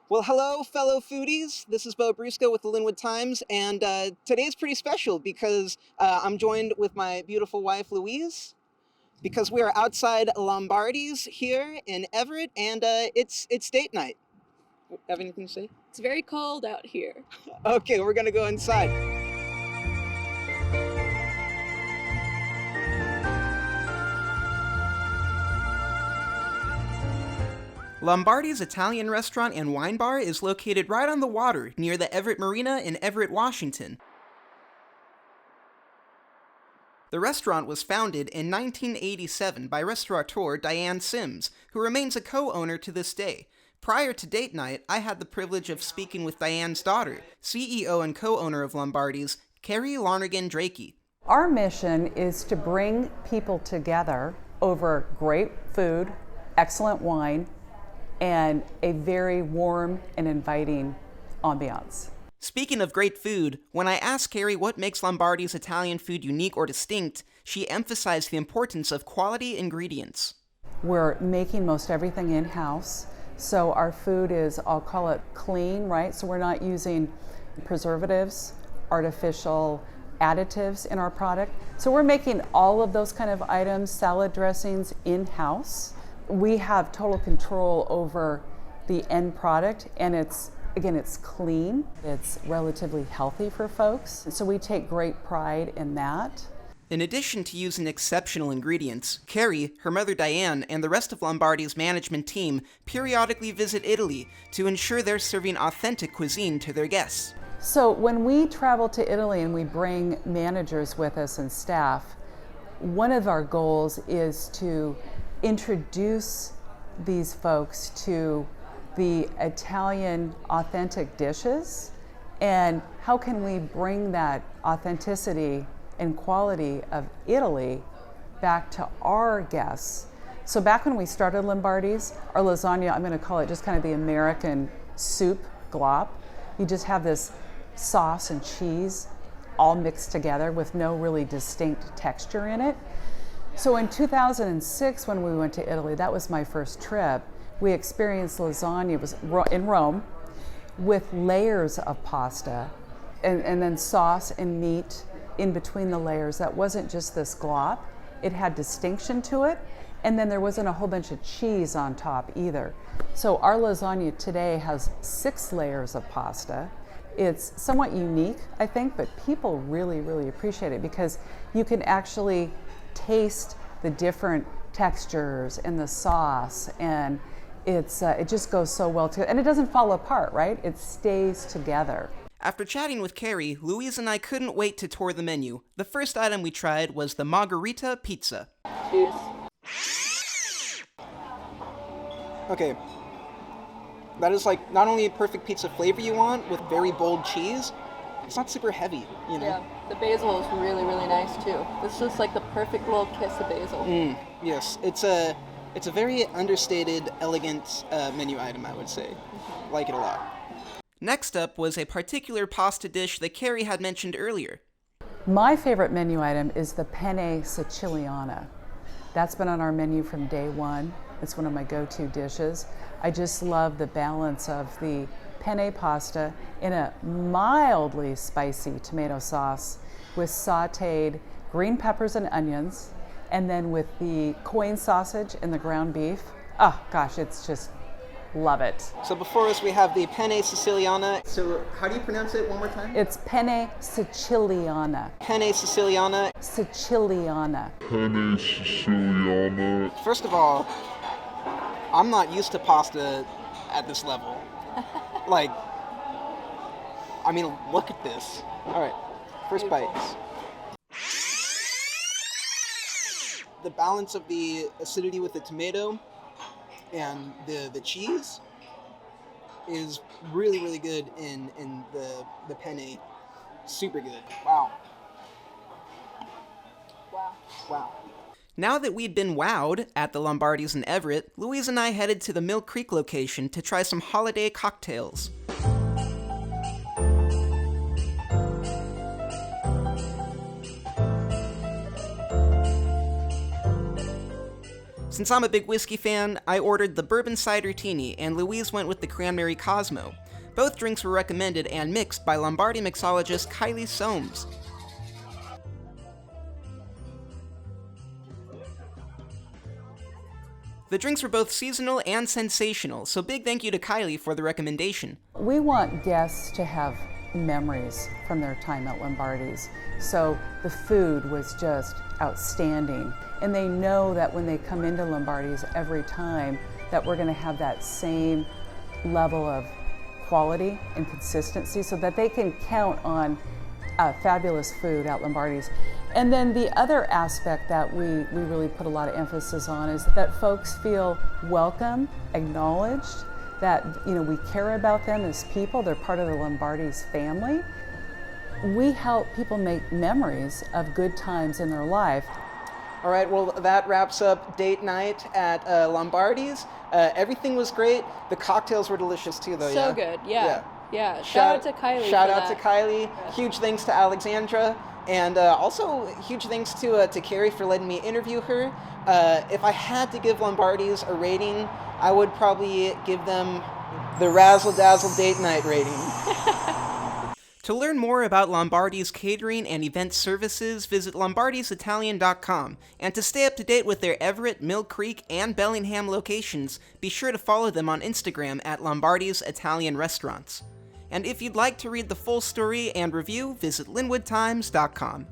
Well, hello, fellow foodies. This is Bo Brusco with the Lynnwood Times, and today's pretty special because I'm joined with my beautiful wife, Louise, because we are outside Lombardis here in Everett, and it's date night. Have anything to say? It's very cold out here. Okay, we're gonna go inside. Lombardi's Italian restaurant and wine bar is located right on the water near the Everett Marina in Everett, Washington. The restaurant was founded in 1987 by restaurateur Diane Sims, who remains a co-owner to this day. Prior to date night, I had the privilege of speaking with Diane's daughter, CEO and co-owner of Lombardis, Carrie Lonergan Drakey. Our mission is to bring people together over great food, excellent wine, and a very warm and inviting ambiance. Speaking of great food, when I asked Carrie what makes Lombardi's Italian food unique or distinct, she emphasized the importance of quality ingredients. We're making most everything in-house, so our food is, I'll call it clean, right? So we're not using preservatives, artificial additives in our product. So we're making all of those kind of items, salad dressings, in-house. We have total control over the end product, and it's clean, it's relatively healthy for folks, so we take great pride in that. In addition to using exceptional ingredients, Carrie, her mother Diane, and the rest of Lombardi's management team periodically visit Italy to ensure they're serving authentic cuisine to their guests. So when we travel to Italy and we bring managers with us and staff, one of our goals is to introduce these folks to the Italian authentic dishes, and how can we bring that authenticity and quality of Italy back to our guests. So back when we started Lombardis, our lasagna, I'm going to call it just kind of the American soup glop. You just have this sauce and cheese all mixed together with no really distinct texture in it. So in 2006, when we went to Italy, that was my first trip, we experienced lasagna, it was in Rome, with layers of pasta and then sauce and meat in between the layers. That wasn't just this glop, it had distinction to it, and then there wasn't a whole bunch of cheese on top either. So our lasagna today has 6 layers of pasta. It's somewhat unique, I think, but people really, really appreciate it because you can actually taste the different textures in the sauce, and it just goes so well together, and it doesn't fall apart, right? It stays together. After chatting with Carrie, Louise and I couldn't wait to tour the menu. The first item we tried was the Margarita Pizza. Cheers. Okay, that is like not only a perfect pizza flavor you want with very bold cheese, it's not super heavy, you know? Yeah, the basil is really, really nice too. It's just like the perfect little kiss of basil. Yes, it's a very understated, elegant menu item, I would say. Like it a lot. Next up was a particular pasta dish that Carrie had mentioned earlier. My favorite menu item is the Penne Siciliana. That's been on our menu from day one. It's one of my go-to dishes. I just love the balance of the penne pasta in a mildly spicy tomato sauce with sauteed green peppers and onions, and then with the coin sausage and the ground beef. Oh gosh, it's just, love it. So before us we have the Penne Siciliana. So how do you pronounce it one more time? It's Penne Siciliana. Penne Siciliana. Siciliana. Penne Siciliana. First of all, I'm not used to pasta at this level. Like, I mean, look at this. All right, first bites. The balance of the acidity with the tomato and the cheese is really, really good in the penne. Super good. Wow. Wow. Now that we'd been wowed at the Lombardis in Everett, Louise and I headed to the Mill Creek location to try some holiday cocktails. Since I'm a big whiskey fan, I ordered the bourbon cider teeny, and Louise went with the cranberry Cosmo. Both drinks were recommended and mixed by Lombardi mixologist Kylie Soames. The drinks were both seasonal and sensational, so big thank you to Kylie for the recommendation. We want guests to have memories from their time at Lombardi's. So the food was just outstanding. And they know that when they come into Lombardi's every time, that we're going to have that same level of quality and consistency so that they can count on fabulous food at Lombardi's. And then the other aspect that we really put a lot of emphasis on is that folks feel welcome, acknowledged, that we care about them as people. They're part of the Lombardi's family. We help people make memories of good times in their life. All right, well, that wraps up date night at Lombardi's. Everything was great. The cocktails were delicious too, though. So good, yeah. Shout out to Kylie. Shout out to Kylie. Yeah. Huge thanks to Alexandra. And also huge thanks to Carrie for letting me interview her. If I had to give Lombardi's a rating, I would probably give them the Razzle Dazzle Date Night rating. To learn more about Lombardi's catering and event services, visit lombardisitalian.com. And to stay up to date with their Everett, Mill Creek, and Bellingham locations, be sure to follow them on Instagram at Lombardis Italian Restaurants. And if you'd like to read the full story and review, visit lynnwoodtimes.com.